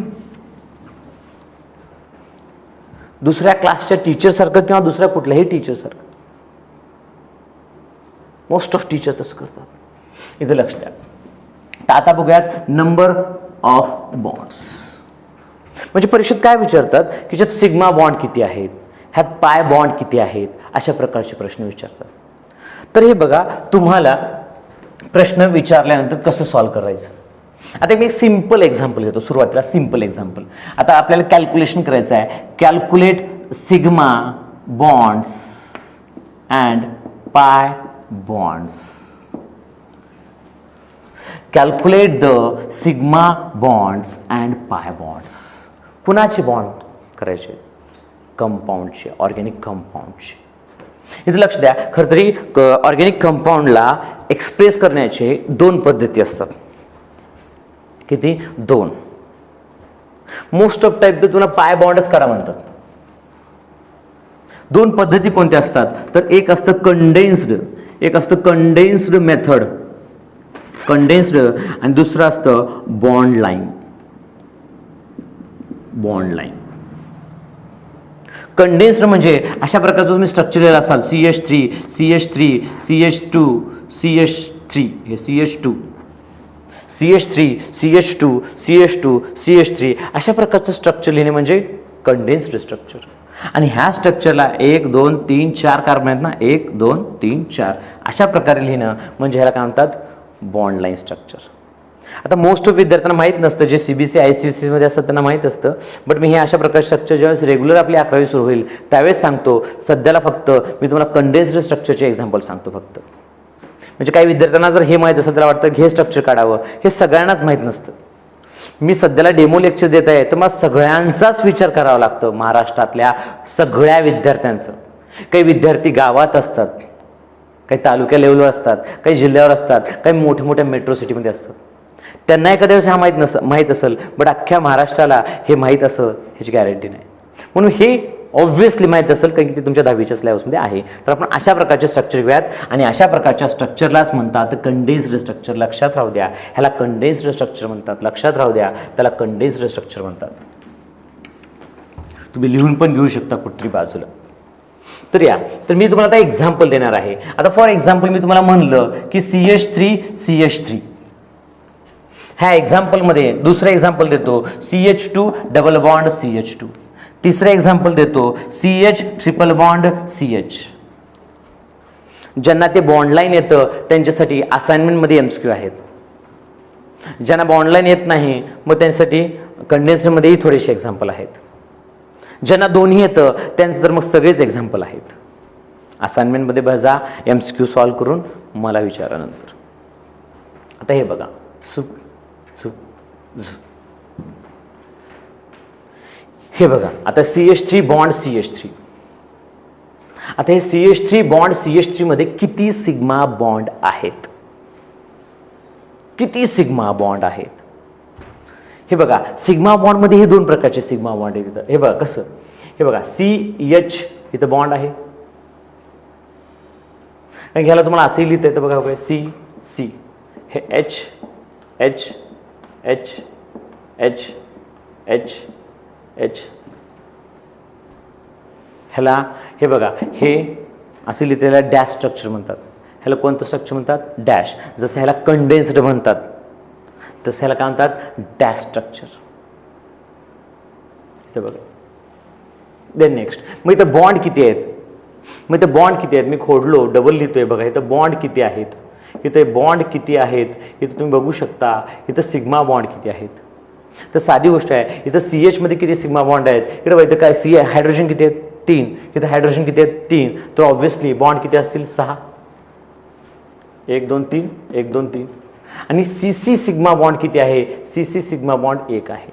दुसऱ्या क्लासच्या टीचर सारखं किंवा दुसऱ्या कुठल्याही टीचर सारखं. मोस्ट ऑफ टीचर तसं करतात. इथे लक्ष द्या. तर आता बघूयात नंबर ऑफ बॉन्ड्स. म्हणजे परीक्षेत काय विचारतात की ज्यात सिग्मा बॉन्ड किती आहेत, ह्यात पाय बॉन्ड किती आहेत, अशा प्रकारचे प्रश्न विचारतात. तर हे बघा, तुम्हाला प्रश्न विचारल्यानंतर कसं सॉल्व्ह करायचं. आता मी एक सिंपल एक्झाम्पल घेतो सुरुवातीला. Simple example. आता आपल्याला कॅल्क्युलेशन करायचं आहे. कॅल्क्युलेट सिग्मा बॉन्ड्स अँड पाय bonds. Calculate the sigma bonds and पाय बॉन्ड्स. कुणाचे बॉन्ड करायचे? कंपाऊंडचे, ऑर्गॅनिक कंपाऊंडचे. इथे लक्ष द्या. खरं तरी ऑर्गॅनिक कंपाऊंडला एक्सप्रेस करण्याचे 2 पद्धती असतात. किती? 2. मोस्ट ऑफ टाईप तर तुला पाय बॉन्डच करा म्हणतात. 2 पद्धती कोणत्या असतात? तर एक असतं कंडेन्स्ड मेथड, कंडेन्स्ड, आणि दुसरं असतं बॉन्ड लाईन. कंडेन्स्ड म्हणजे अशा प्रकारचं तुम्ही स्ट्रक्चर लिहिलं असाल. CH3 CH3 CH2 CH3, हे CH2 CH3 CH2 CH2 CH3, अशा प्रकारचं स्ट्रक्चर लिहिणे म्हणजे कंडेन्स्ड स्ट्रक्चर. आणि ह्या स्ट्रक्चरला 1 2 3 4 कार्बन आहेत ना, 1 2 3 4 अशा प्रकारे लिहिणं म्हणजे ह्याला काय म्हणतात? Bond line structure. आता मोस्ट ऑफ विद्यार्थ्यांना माहीत नसतं, जे CBSE ICSE मध्ये असतात त्यांना माहीत असतं. बट मी हे अशा प्रकारचे स्ट्रक्चर ज्यावेळेस रेग्युलर आपली 11वी सुरू होईल त्यावेळेस सांगतो. सध्याला फक्त मी तुम्हाला कंडेन्स्ड स्ट्रक्चरचे एक्झाम्पल सांगतो फक्त. म्हणजे काही विद्यार्थ्यांना जर हे माहीत असेल त्याला वाटतं हे स्ट्रक्चर काढावं, हे सगळ्यांनाच माहीत नसतं. मी सध्याला डेमो लेक्चर देत आहे तर मग सगळ्यांचाच विचार करावा लागतो, महाराष्ट्रातल्या सगळ्या विद्यार्थ्यांचं. काही विद्यार्थी गावात असतात, काही तालुक्या लेवलवर असतात, काही जिल्ह्यावर असतात, काही मोठ्या मोठ्या मेट्रो सिटीमध्ये असतात. त्यांना एखाद्या वेळेस हा माहीत असेल, बट अख्ख्या महाराष्ट्राला हे माहीत असं ह्याची गॅरंटी नाही. म्हणून हे ऑब्व्हियसली माहीत असेल कारण की ते तुमच्या 10वीच्या सिलेबसमध्ये आहे. तर आपण अशा प्रकारचे स्ट्रक्चर घेऊयात आणि अशा प्रकारच्या स्ट्रक्चरलाच म्हणतात कंडेन्स्ड स्ट्रक्चर. लक्षात राहू द्या, ह्याला कंडेन्स्ड स्ट्रक्चर म्हणतात. लक्षात राहू द्या, त्याला कंडेन्स्ड स्ट्रक्चर म्हणतात. तुम्ही लिहून पण घेऊ शकता कुठली बाजूला. तर या, तर मी तुम्हाला आता एक्झाम्पल देणार आहे. आता फॉर एक्झाम्पल मी तुम्हाला म्हणलं की CH3 CH3 ह्या एक्झाम्पलमध्ये दुसरं एक्झाम्पल देतो CH2 डबल बॉन्ड CH2. तिसरं एक्झाम्पल देतो CH ट्रिपल बॉन्ड CH. ज्यांना ते बॉन्ड लाईन येतं त्यांच्यासाठी असाइनमेंटमध्ये MCQ आहेत. ज्यांना बॉन्ड लाईन येत नाही मग त्यांच्यासाठी कंडेन्सडमध्येही थोडेसे एक्झाम्पल आहेत. ज्यांना दोन्ही येतं त्यांचं तर मग सगळेच एक्झाम्पल आहेत. असाइनमेंटमध्ये बघा, MCQ सॉल्व्ह करून मला विचारा नंतर. आता हे बघा, सुप सुप झु. हे बघा आता CH3 बॉन्ड CH3. आता हे CH3 बॉन्ड CH3 मध्ये किती सिग्मा बॉन्ड आहेत? किती सिग्मा बॉन्ड आहेत? हे बघा, सिग्मा बॉन्ड मध्ये हे दोन प्रकारचे सिग्मा बॉन्ड आहेत. हे बघा कसं, हे बघा CH इथं बॉन्ड आहे, घ्यायला तुम्हाला असंही लिहिता येतं बघा, C हे H H H H H H. ह्याला हे बघा, हे असे लिहिलेला डॅश स्ट्रक्चर म्हणतात. ह्याला कोणतं स्ट्रक्चर म्हणतात? डॅश. जसं ह्याला कंडेन्स्ड म्हणतात तसं ह्याला काय म्हणतात? Dash structure. हे बघा. देन नेक्स्ट, मग इथं बॉन्ड किती आहेत? मग इथं बॉन्ड किती आहेत? मी खोडलो, डबल लिहितोय बघा. इथं बॉन्ड किती आहेत? इथं बॉन्ड किती आहेत? इथं तुम्ही बघू शकता. इथं सिग्मा बॉन्ड किती आहेत? तर साधी गोष्ट आहे, इथं CH मध्ये किती सिग्मा बॉन्ड आहेत? इथं इथं काय हायड्रोजन किती आहेत? 3. इथं हायड्रोजन किती आहेत? 3. तर ऑब्व्हियसली बॉन्ड किती असतील? 6. 1 2 3 1 2 3. आणि CC सिग्मा बॉन्ड किती आहे? CC सिग्मा बॉन्ड 1 आहे.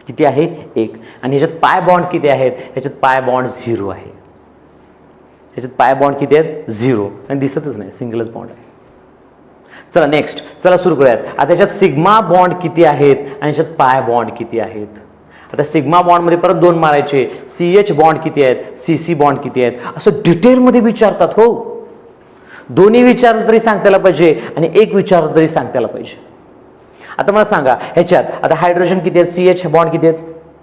किती आहे? 1. आणि ह्याच्यात पाय बॉन्ड किती आहेत? ह्याच्यात पाय बॉन्ड 0 आहे. ह्याच्यात पाय बॉन्ड किती आहेत? 0. आणि दिसतच नाही, सिंगलच बॉन्ड आहे. चला नेक्स्ट, चला सुरू करूयात. आता ह्याच्यात सिग्मा बॉन्ड किती आहेत आणि ह्याच्यात पाय बॉन्ड किती आहेत? आता सिग्मा बॉन्ड मध्ये परत 2 मारायचे. CH बॉन्ड किती आहेत? CC बॉन्ड किती आहेत? असं डिटेलमध्ये विचारतात. हो, दोन्ही विचारलं तरी सांगता यायला पाहिजे आणि एक विचारलं तरी सांगता यायला पाहिजे. आता मला सांगा, ह्याच्यात आता हायड्रोजन किती आहेत? CH बॉन्ड किती आहेत?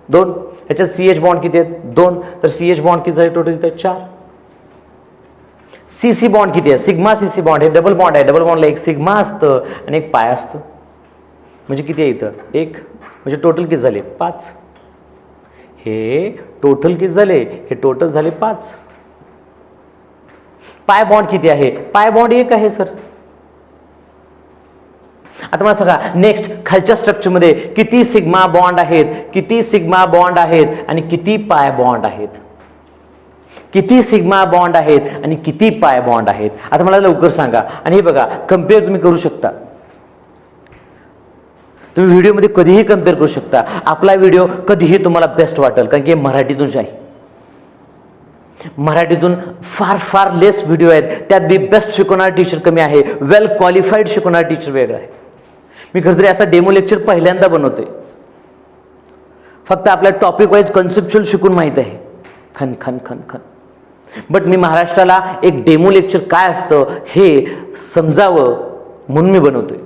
2. ह्याच्यात CH बॉन्ड किती आहेत? 2. तर CH बॉन्ड किती झाले टोटल? इथे 4. CC बॉन्ड किती आहे? सिग्मा CC बॉन्ड हे डबल बॉन्ड आहे. डबल बॉन्डला एक सिग्मा असतं आणि एक पाय असतं. म्हणजे किती आहे इथं? 1. म्हणजे टोटल किती झाले? 5. हे टोटल किती झाले? हे टोटल झाले 5. पाय बॉन्ड किती आहे? पाय बॉन्ड 1 आहे सर. आता मला सांगा, नेक्स्ट खालच्या स्ट्रक्चरमध्ये किती सिग्मा बॉन्ड आहेत? किती सिग्मा बॉन्ड आहेत आणि किती पाय बॉन्ड आहेत? किती सिग्मा बॉन्ड आहेत आणि किती पाय बॉन्ड आहेत? आता मला लवकर सांगा. आणि हे बघा, कम्पेअर तुम्ही करू शकता. तुम्ही व्हिडिओमध्ये कधीही कम्पेअर करू शकता. आपला व्हिडिओ कधीही तुम्हाला बेस्ट वाटेल, कारण की मराठीतून आहे. मराठीतून फार फार लेस व्हिडिओ आहेत, त्यात बी बेस्ट शिकवणारा टीचर कमी आहे, वेल क्वालिफाईड शिकवणारा टीचर वेगळा आहे. मी खरं तरी असा डेमो लेक्चर पहिल्यांदा बनवतोय. फक्त आपल्या टॉपिक वाईज कन्सेप्च्युअल शिकून माहीत आहे, खन खन खन खन. बट मी महाराष्ट्राला एक डेमो लेक्चर काय असतं हे समजावं म्हणून मी बनवतोय.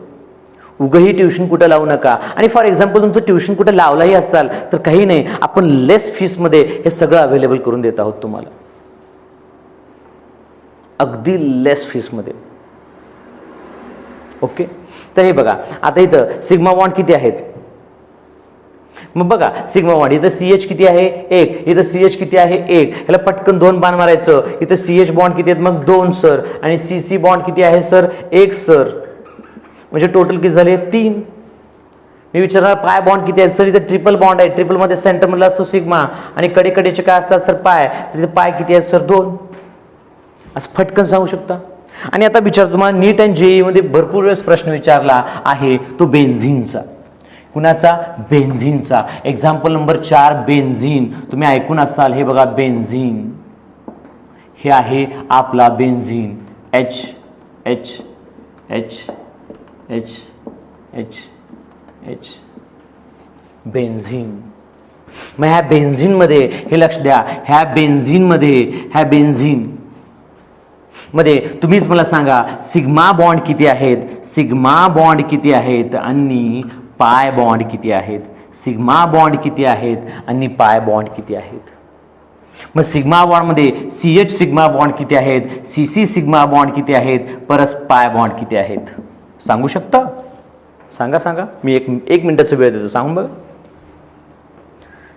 उगही ट्युशन कुठं लावू नका. आणि फॉर एक्झाम्पल तुमचं ट्युशन कुठं लावलाही असाल तर काही नाही, आपण लेस फीसमध्ये हे सगळं अवेलेबल करून देत आहोत तुम्हाला, अगदी लेस फीसमध्ये. ओके, तर हे बघा, आता इथं सिग्मा बॉन्ड किती आहेत? मग बघा, सिग्मा बॉन्ड इथं CH किती आहे? 1. इथं CH किती आहे? 1. ह्याला पटकन 2 बाण मारायचं. इथं CH बॉन्ड किती आहेत? मग 2 सर. आणि CC बॉन्ड किती आहे सर? 1 सर. म्हणजे टोटल किती झाले? 3. मी विचारणार पाय बॉन्ड किती आहेत? सर इथं ट्रिपल बॉन्ड आहे. ट्रिपल मध्ये सेंटर मधला असतो सिग्मा आणि कडेकडेचे काय असतात सर? पाय. तिथे पाय किती आहेत सर? 2. असं फटकन सांगू शकता. आणि आता विचार, तुम्हाला नीट अँड JEE मध्ये भरपूर वेळेस प्रश्न विचारला आहे तो बेन्झीनचा. कुणाचा? बेन्झीनचा. Example number 4 benzene. तुम्ही ऐकून असाल, हे बघा बेन्झीन, हे आहे आपला benzene. H H H H H H benzene. मग ह्या बेन्झीनमध्ये हे लक्ष द्या, ह्या बेन्झीन मध्ये तुम्हीच मला सांगा सिग्मा बॉन्ड किती आहेत? सिग्मा बॉन्ड किती आहेत आणि पाय बॉन्ड किती आहेत? सिग्मा बॉन्ड किती आहेत आणि पाय बॉन्ड किती आहेत? मग सिग्मा बॉन्डमध्ये CH सिग्मा बॉन्ड किती आहेत? CC सिग्मा बॉन्ड किती आहेत? परत पाय बॉन्ड किती आहेत? सांगू शकता? सांगा सांगा, मी एक मिनिटाचा वेळ देतो, सांगून बघा.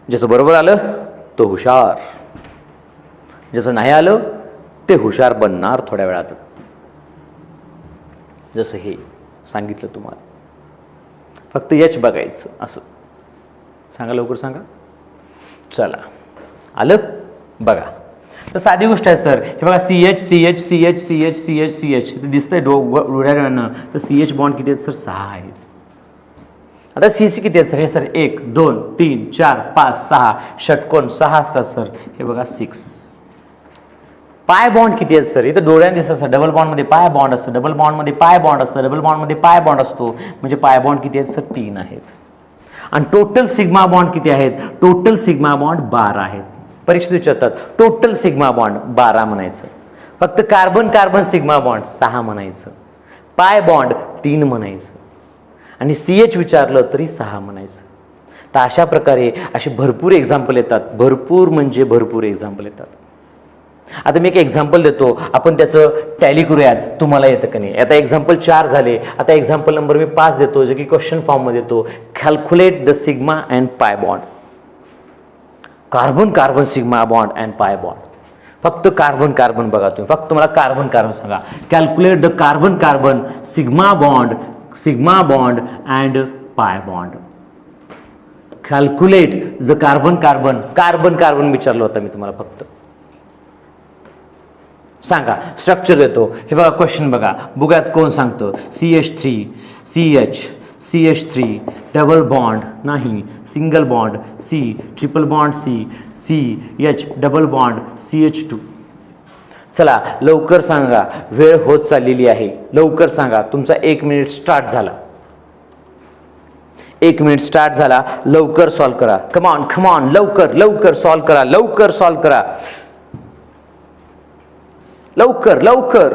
ज्याचं बरोबर आलं तो हुशार, ज्याचं नाही आलं ते हुशार बनणार थोड्या वेळात. जसं हे सांगितलं तुम्हाला, फक्त यच बघायचं असं. सांगा लवकर सांगा. चला आलं बघा. तर साधी गोष्ट आहे सर, हे बघा CH CH CH CH CH CH इथे दिसतंय डोळ्यानं. तर CH बॉन्ड किती आहेत सर? 6 आहेत. आता CC किती आहेत सर? हे सर 1 2 3 4 5 6 षटकोन 6 असतात सर. हे बघा 6. पाय बॉन्ड किती आहेत सर? इथं डोळ्याने दिसतात सर. डबल बॉन्डमध्ये पाय बॉन्ड असतो, डबल बॉन्डमध्ये पाय बॉन्ड असतं, डबल बॉन्डमध्ये पाय बॉन्ड असतो. म्हणजे पाय बॉन्ड किती आहेत सर? 3 आहेत. आणि टोटल सिग्मा बॉन्ड किती आहेत? टोटल सिग्मा बॉन्ड 12 आहेत. परीक्षेत विचारतात टोटल सिग्मा बॉन्ड 12 म्हणायचं, फक्त कार्बन कार्बन सिग्मा बॉन्ड 6 म्हणायचं, पाय बॉन्ड 3 म्हणायचं, आणि CH विचारलं तरी 6 म्हणायचं. तर अशा प्रकारे असे भरपूर एक्झाम्पल येतात, भरपूर म्हणजे भरपूर एक्झाम्पल येतात. आता मी एक एक्झाम्पल देतो, आपण त्याचं टॅली करूयात, तुम्हाला येतं का नाही. आता एक्झाम्पल 4 झाले. आता एक्झाम्पल नंबर मी 5 देतो, जे की क्वेश्चन फॉर्ममध्ये देतो. Calculate the sigma and pi bond. Carbon carbon sigma bond and pi bond. फक्त कार्बन कार्बन बघा तुम्ही, फक्त मला कार्बन कार्बन सांगा. Calculate the carbon carbon sigma bond and pi bond. Calculate the carbon carbon विचारलं होतं मी तुम्हाला. फक्त सांगा, स्ट्रक्चर देतो. हे बघा क्वेश्चन बघा, बघूयात कोण सांगतं. CH3 डबल बॉन्ड नाही, single bond C, triple bond CH double bond CH2. चला लवकर सांगा, वेळ होत चाललेली आहे. लवकर सांगा, तुमचा 1 मिनिट स्टार्ट झाला. 1 मिनिट स्टार्ट झाला. लवकर सॉल्व करा. कम ऑन लवकर सॉल्व करा. लवकर.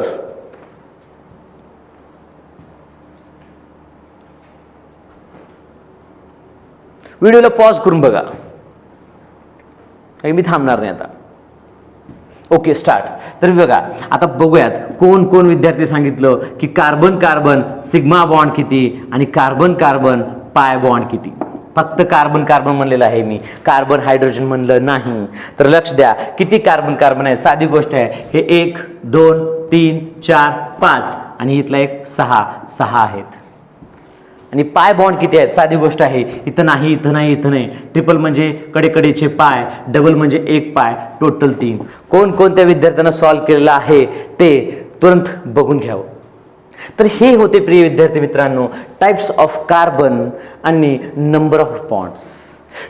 व्हिडिओला पॉज करून बघा, मी थांबणार नाही आता. Okay start. तर बघा आता बघूयात कोण कोण विद्यार्थी सांगितलं की कार्बन कार्बन सिग्मा बॉन्ड किती आणि कार्बन कार्बन पाय बॉन्ड किती. फक्त कार्बन कार्बन म्हणलेलं आहे मी, कार्बन हायड्रोजन म्हणलं नाही. तर लक्ष द्या, किती कार्बन कार्बन आहे. साधी गोष्ट आहे. हे 1 2 3 4 5 आणि इथला एक 6 आहेत. आणि पाय बॉन्ड किती आहेत. साधी गोष्ट आहे. इथं नाही. ट्रिपल म्हणजे कडेकडेचे पाय, डबल म्हणजे 1 पाय, टोटल 3. कोणत्या विद्यार्थ्यांना सॉल्व्ह केलेलं आहे ते तुरंत बघून घ्यावं. तर हे होते प्रिय विद्यार्थी मित्रांनो, टाइप्स ऑफ कार्बन आणि नंबर ऑफ बॉन्ड्स.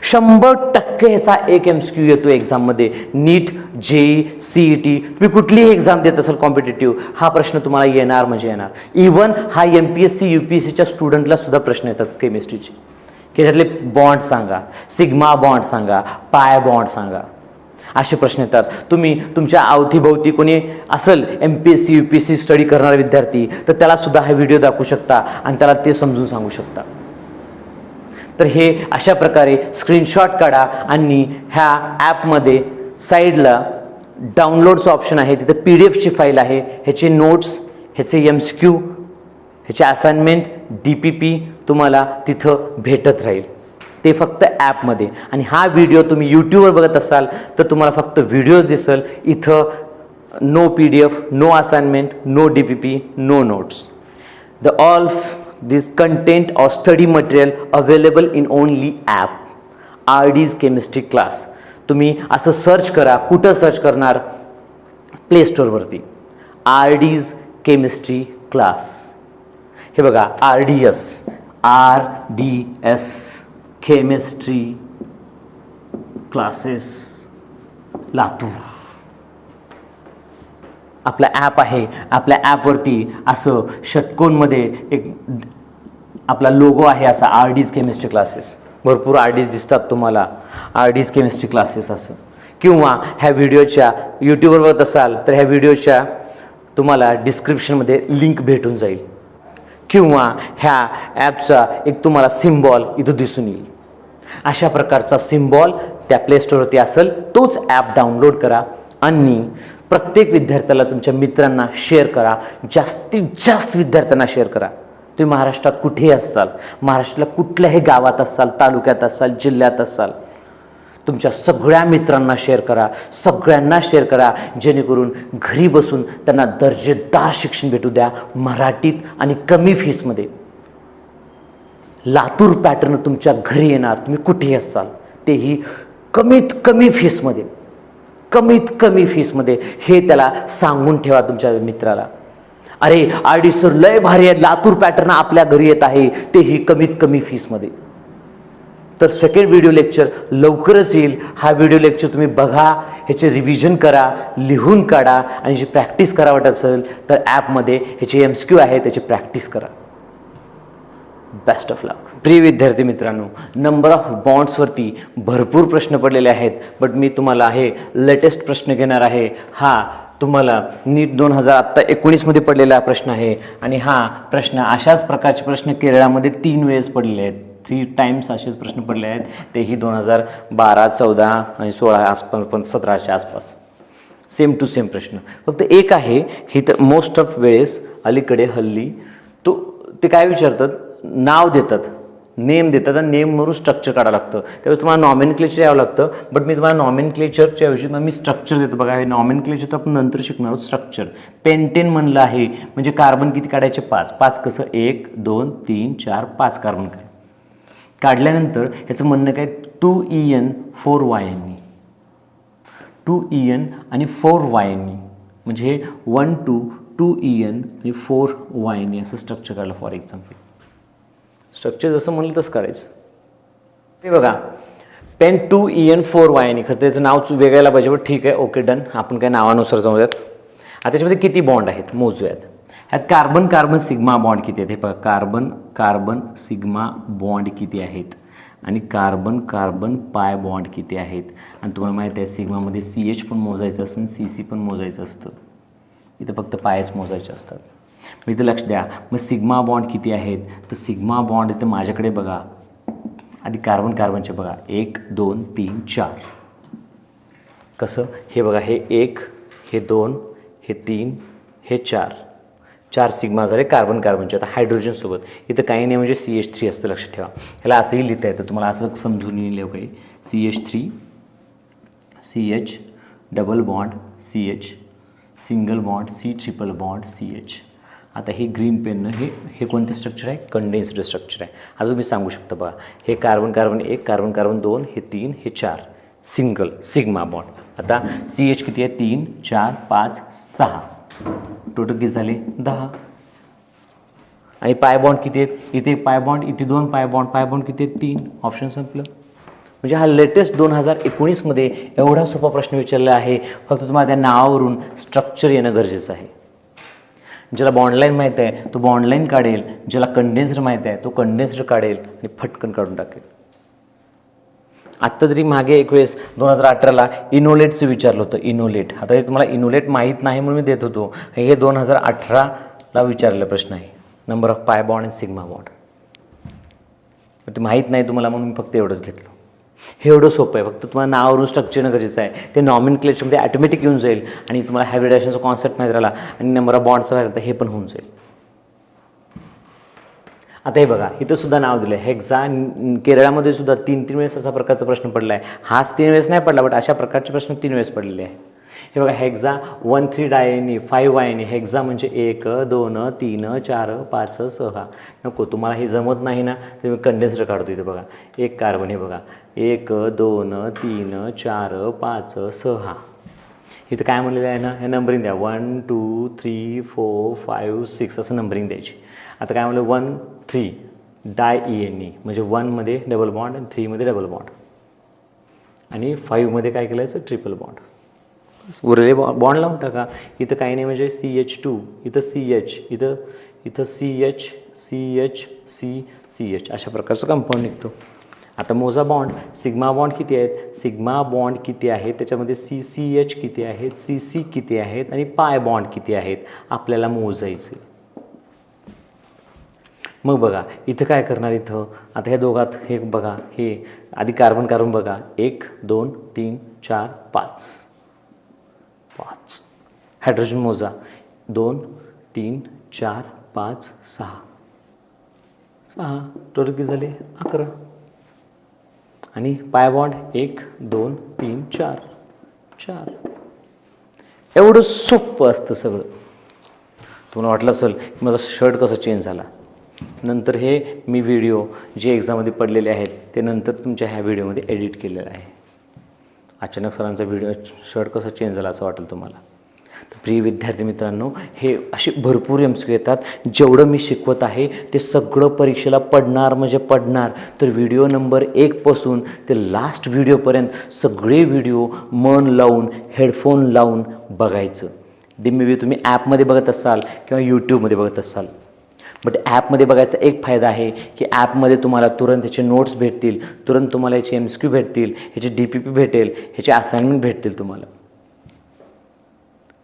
100% ह्याचा एक MCQ येतो एक्झाममध्ये. नीट, JEE, CET, तुम्ही कुठलीही एक्झाम देत असाल कॉम्पिटेटिव्ह, हा प्रश्न तुम्हाला येणार म्हणजे येणार. इव्हन हा MPSC UPSCच्या स्टुडंटला सुद्धा प्रश्न येतात केमिस्ट्रीचे, की त्यातले बॉन्ड सांगा, सिग्मा बॉन्ड सांगा, पाय बॉन्ड सांगा, असे प्रश्न येतात. तुम्ही तुमच्या अवतीभोवती कोणी असेल MPSC UPSC स्टडी करणारा विद्यार्थी, तर त्याला सुद्धा हा व्हिडिओ दाखवू शकता आणि त्याला ते समजून सांगू शकता. तर हे अशा प्रकारे स्क्रीनशॉट काढा आणि ह्या ॲपमध्ये साईडला डाउनलोडचं ऑप्शन आहे, तिथे PDF फाईल आहे. ह्याचे नोट्स, ह्याचे MCQ, ह्याचे असाइनमेंट, DPP तुम्हाला तिथं भेटत राहील. ते फक्त ॲपमध्ये. आणि हा व्हिडिओ तुम्ही यूट्यूबवर बघत असाल तर तुम्हाला फक्त व्हिडिओज दिसेल. इथं no PDF, no assignment, no DPP, no notes. All this content or study material available in only app RD's chemistry class. तुम्ही असं सर्च करा. कुठं सर्च करणार? प्ले स्टोअरवरती RD's chemistry class. हे बघा RDS chemistry classes लातूर आपला ॲप आहे. आपल्या ॲपवरती असं षटकोनमध्ये एक आपला लोगो आहे, असा RD's केमिस्ट्री क्लासेस. भरपूर RD's दिसतात तुम्हाला, RD's केमिस्ट्री क्लासेस असं. किंवा ह्या व्हिडिओच्या यूट्यूबवर बघत असाल तर ह्या व्हिडिओच्या तुम्हाला डिस्क्रिप्शनमध्ये लिंक भेटून जाईल. किंवा ह्या ॲपचा एक तुम्हाला सिम्बॉल इथं दिसून येईल. अशा प्रकारचा सिम्बॉल त्या प्ले स्टोअरवरती असेल. तोच ॲप डाउनलोड करा आणि प्रत्येक विद्यार्थ्याला, तुमच्या मित्रांना शेअर करा. जास्तीत जास्त विद्यार्थ्यांना शेअर करा. तुम्ही महाराष्ट्रात कुठेही असाल, महाराष्ट्राला कुठल्याही गावात असाल, तालुक्यात असाल, जिल्ह्यात असाल, तुमच्या सगळ्या मित्रांना शेअर करा, सगळ्यांना शेअर करा, जेणेकरून घरी बसून त्यांना दर्जेदार शिक्षण भेटू द्या मराठीत आणि कमी फीसमध्ये. लातूर पॅटर्न तुमच्या घरी येणार, तुम्ही कुठेही असाल, तेही कमीत कमी फीसमध्ये, कमीत कमी फीसमध्ये. हे त्याला सांगून ठेवा तुमच्या मित्राला. अरे RD सर लय भारी आहे, लातूर पॅटर्न आपल्या घरी येत आहे, तेही कमीत कमी फीसमध्ये. तर सेकंड व्हिडिओ लेक्चर लवकरच येईल. हा व्हिडिओ लेक्चर तुम्ही बघा, ह्याचे रिव्हिजन करा, लिहून काढा, आणि जी प्रॅक्टिस करा वाटत असेल तर ॲपमध्ये ह्याचे MCQ आहे, त्याची प्रॅक्टिस करा. बेस्ट ऑफ लक. प्रिय विद्यार्थी मित्रांनो, नंबर ऑफ बॉन्ड्सवरती भरपूर प्रश्न पडलेले आहेत, बट मी तुम्हाला हे लेटेस्ट प्रश्न घेणार आहे. हा तुम्हाला नीट 2019मध्ये पडलेला प्रश्न आहे, आणि हा प्रश्न अशाच प्रकारचे प्रश्न केरळामध्ये 3 वेळेस पडलेले आहेत. 3 टाइम्स असेच प्रश्न पडले आहेत, तेही 2012, 14 आणि 16 आसपास, पण 17च्या आसपास. सेम टू सेम प्रश्न. फक्त एक आहे ही तर मोस्ट ऑफ वेळेस अलीकडे हल्ली ते काय विचारतात, नाव देतात, नेम देतात, आणि नेमवरून स्ट्रक्चर काढावं लागतं. त्यावेळी तुम्हाला नॉमेनक्लेचर यावं लागतं, बट मी तुम्हाला नॉमेनक्लेचरच्या ऐवजी मी स्ट्रक्चर देतो. बघा, हे नॉमेनक्लेचर तर आपण नंतर शिकणार आहोत. स्ट्रक्चर पेंटेन म्हणलं आहे म्हणजे कार्बन किती काढायचे, 5. 5 कसं, 1 2 3 4 5 कार्बन काढल्यानंतर ह्याचं म्हणणं काय, 2En 4yn, 2En आणि 4yn, म्हणजे 1 2 2En आणि 4yn असं स्ट्रक्चर काढलं. फॉर एक्झाम्पल स्ट्रक्चर जसं म्हणलं तसं काढायचं. हे बघा, पेन 2En 4yn, खरं त्याचं नाव वेगळ्याला पाहिजे, पण ठीक आहे, ओके डन. आपण काय नावानुसार जाऊयात. आता त्याच्यामध्ये किती बॉन्ड आहेत मोजूयात. ह्यात कार्बन कार्बन सिग्मा बॉन्ड किती आहेत हे बघा, कार्बन कार्बन सिग्मा बॉन्ड किती आहेत, आणि कार्बन कार्बन पाय बॉन्ड किती आहेत. आणि तुम्हाला माहिती आहे सिग्मामध्ये CH पण मोजायचं असतं आणि CC पण मोजायचं असतं. इथं फक्त पायच मोजायचे असतात. मग इथं लक्ष द्या. मग सिग्मा बॉन्ड किती आहेत, तर सिग्मा बॉन्ड इथं माझ्याकडे बघा, आधी कार्बन कार्बनचे बघा, 1 2 3 4. कसं, हे बघा, हे 1 हे 2 हे 3 हे 4, 4 सिग्मा झाले कार्बन कार्बनचे. आता हायड्रोजनसोबत इथं काही नाही, म्हणजे CH3 असतं, लक्षात ठेवा. ह्याला असंही लिहिता येतं, तुम्हाला असं समजून येईल काही, CH3 CH double bond CH single bond C triple bond CH. आता हे ग्रीन पेननं हे कोणतं स्ट्रक्चर आहे, कंडेन्स्ड स्ट्रक्चर आहे. आता तुम्ही सांगू शकता बघा, हे कार्बन कार्बन 1 कार्बन कार्बन 2 हे 3 हे 4 सिंगल सिग्मा बॉन्ड. आता CH किती आहे, 3 4 5 6, टोटल किती झाले 10. आणि पाय बॉन्ड किती आहेत, इथे पाय बॉन्ड, इथे 2 पाय बॉन्ड किती आहेत, 3. ऑप्शन संपलं. म्हणजे हा लेटेस्ट 2019मध्ये एवढा सोपा प्रश्न विचारला आहे. फक्त तुम्हाला त्या नावावरून स्ट्रक्चर येणं गरजेचं आहे. ज्याला बॉन्डलाईन माहीत आहे तो बॉन्डलाईन काढेल, ज्याला कंडेन्स्ड माहीत आहे तो कंडेन्स्ड काढेल आणि फटकन काढून टाकेल. आत्ता तरी मागे एक वेळेस 2018ला इनोलेटचं विचारलं होतं, इनोलेट. आता हे तुम्हाला इनोलेट माहीत नाही म्हणून मी देत होतो. हे 2018ला विचारलेला प्रश्न आहे, नंबर ऑफ पाय बॉन्ड आणि सिग्मा बॉन्ड. ते माहीत नाही तुम्हाला म्हणून मी फक्त एवढंच घेतलं. हे एवढं सोपं आहे, फक्त तुम्हाला नावावरून स्ट्रक्चर येणं गरजेचं आहे. ते नॉमेनक्लेचरमध्ये ऑटोमॅटिक येऊन जाईल, आणि तुम्हाला हायब्रिडायजेशनचा कॉन्सेप्ट माहीत राहिला आणि नंबर ऑफ बॉन्ड्सचा राहिला तर हे पण होऊन जाईल. आता हे बघा, इथं सुद्धा नाव दिलं आहे हेक्झा. केरळामध्ये सुद्धा 3 वेळेस असा प्रकारचा प्रश्न पडला आहे. हाच 3 वेळेस नाही पडला, बट अशा प्रकारचे प्रश्न 3 वेळेस पडलेले आहे. हे बघा, हेक्झा 1 3 डायनी 5 आयनी. हेक्झा म्हणजे 1 2 3 4 5 6. नको, तुम्हाला हे जमत नाही ना, तर मी कंडेन्सर काढतो. इथे बघा, 1 कार्बन, हे बघा 1 2 3 4 5 6. इथं काय म्हणलेलं आहे ना, हे नंबरिंग द्या, 1 2 3 4 5 6 असं नंबरिंग द्यायची. आता काय म्हणलं, 1 3 डायईएनई म्हणजे 1 मध्ये डबल बॉन्ड आणि 3 मध्ये डबल बॉन्ड, आणि 5 मध्ये काय केलं, ट्रिपल बॉन्ड. उरले बॉन्ड लावून टाका. इथं काही नाही, म्हणजे CH2, इथं CH, इथं CH CH CH अशा प्रकारचं कंपाऊंड निघतो. आता मोजा बॉन्ड. सिग्मा बॉन्ड किती आहेत, सिग्मा बॉन्ड किती आहेत, त्याच्यामध्ये CCH किती आहेत, CC किती आहेत, आणि पाय बॉन्ड किती आहेत आपल्याला मोजायचे. मग बघा इथं काय करणार, इथं आता ह्या दोघात हे बघा, हे आधी कार्बन कार्बन बघा, 1 2 3 4 5 हायड्रोजन मोजा, 2 3 4 5 6. 6 टोटल किती झाले 11 आणि पाय बॉन्ड 1 2 3 4 4. एवढं सोपं असतं सगळं. तुम्हाला वाटलं असेल की माझा शर्ट कसं चेंज झाला. नंतर हे मी व्हिडिओ जे एक्झाममध्ये पडलेले आहेत ते नंतर तुमच्या ह्या व्हिडिओमध्ये एडिट केलेलं आहे. अचानक सरांचा व्हिडिओ शर्ट कसं चेंज झाला असं वाटेल तुम्हाला. तर प्रिय विद्यार्थी मित्रांनो, हे असे भरपूर MCQ येतात. जेवढं मी शिकवत आहे ते सगळं परीक्षेला पडणार म्हणजे पडणार. तर व्हिडिओ नंबर 1 पासून ते लास्ट व्हिडिओपर्यंत सगळे व्हिडिओ मन लावून हेडफोन लावून बघायचं. ते मे बी तुम्ही ॲपमध्ये बघत असाल किंवा यूट्यूबमध्ये बघत असाल. बट ॲपमध्ये बघायचा एक फायदा आहे की ॲपमध्ये तुम्हाला तुरंत ह्याचे नोट्स भेटतील, तुरंत तुम्हाला ह्याचे MCQ भेटतील, ह्याचे DPP भेटेल, ह्याचे असाइनमेंट भेटतील तुम्हाला,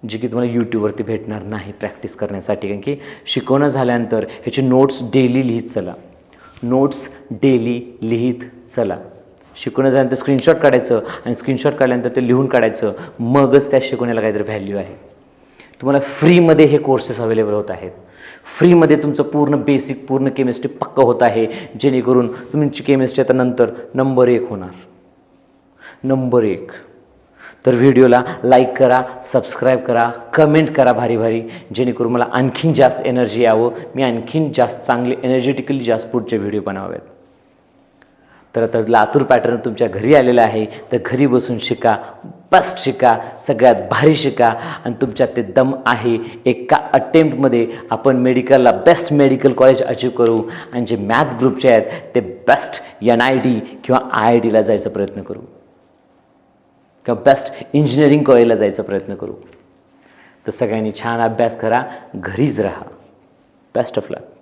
जे की तुम्हाला यूट्यूबवरती भेटणार नाही प्रॅक्टिस करण्यासाठी. कारण की शिकवणं झाल्यानंतर ह्याचे नोट्स डेली लिहित चला. नोट्स डेली लिहित चला. शिकवणं झाल्यानंतर स्क्रीनशॉट काढायचं आणि स्क्रीनशॉट काढल्यानंतर ते लिहून काढायचं. मगच त्या शिकवण्याला काहीतरी व्हॅल्यू आहे. तुम्हाला फ्रीमध्ये हे कोर्सेस अवेलेबल होत आहेत. फ्रीमध्ये तुमचं पूर्ण बेसिक पूर्ण केमिस्ट्री पक्कं होत आहे, जेणेकरून तुमची केमिस्ट्री आता नंतर नंबर 1 होणार. नंबर 1. तर व्हिडिओला लाईक करा, सबस्क्राईब करा, कमेंट करा भारी भारी, जेणेकरून मला आणखीन जास्त एनर्जी यावं, मी आणखीन जास्त चांगले एनर्जेटिकली जास्त पुढचे व्हिडिओ बनवावेत. तर आता लातूर पॅटर्न तुमच्या घरी आलेला आहे. तर घरी बसून शिका, बेस्ट शिका, सगळ्यात भारी शिका आणि तुमच्यात ते दम आहे. एका अटेम्प्टमध्ये आपण मेडिकलला बेस्ट मेडिकल कॉलेज अचीव करू आणि जे मॅथ ग्रुपचे आहेत ते बेस्ट NID किंवा IITला जायचा प्रयत्न करू किंवा बेस्ट इंजिनिअरिंग कॉलेजला जायचा प्रयत्न करू. तर सगळ्यांनी छान अभ्यास करा, घरीच राहा. Best of luck.